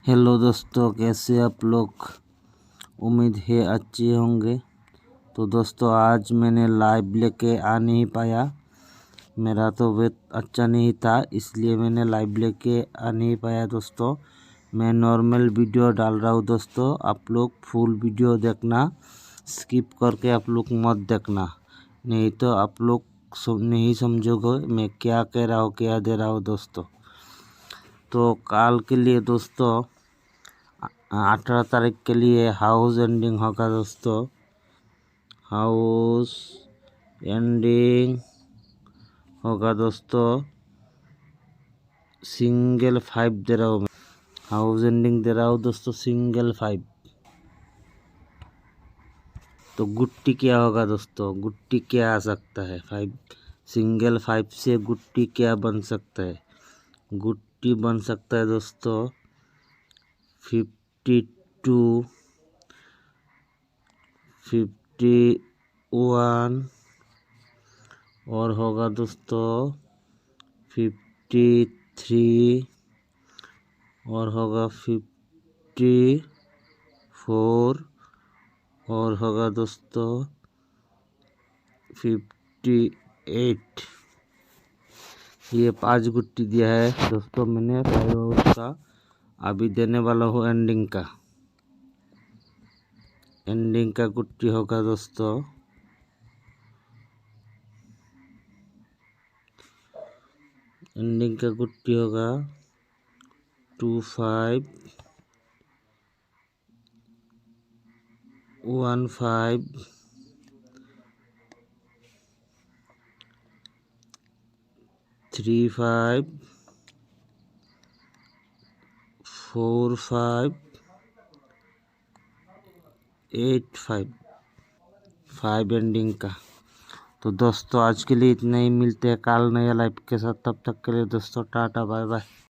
Hello दोस्तों, कैसे आप लोग। उम्मीद है अच्छे होंगे। तो दोस्तों, आज मैंने लाइव लेके आ नहीं पाया। मेरा तबीयत अच्छा नहीं था, इसलिए मैंने लाइव लेके आ नहीं पाया। दोस्तों, मैं नॉर्मल वीडियो डाल रहा हूँ। दोस्तों, आप लोग फुल वीडियो देखना, स्किप करके आप लोग मत देखना, नहीं तो आप लोग नहीं समझोगे मैं क्या कह रहा हूँ, क्या दे रहा हूँ। दोस्तों, तो कल के लिए दोस्तों 18 तारीख के लिए हाउस एंडिंग होगा। दोस्तों, हाउस एंडिंग होगा। दोस्तों, सिंगल 5 दे रहा हूँ मैं। हाउस एंडिंग दे रहा हूँ दोस्तों, सिंगल 5। तो गुट्टी क्या होगा दोस्तों, गुट्टी क्या आ सकता है। 5 सिंगल 5 से गुट्टी क्या बन सकता है। गुट्टी बन सकता है दोस्तों 52, 51 और होगा दोस्तों 53 और होगा 54 और होगा दोस्तों 58। ये 5 गुट्टी दिया है दोस्तों मैंने फाइव हाउस का। अभी देने वाला हूँ एंडिंग का। एंडिंग का गुट्टी होगा दोस्तों एंडिंग का गुट्टी होगा 25 15 35 45 85 5 एंडिंग का। तो दोस्तों, आज के लिए इतना ही। मिलते हैं कल नया लाइव के साथ। तब तक के लिए दोस्तों टाटा बाय बाय।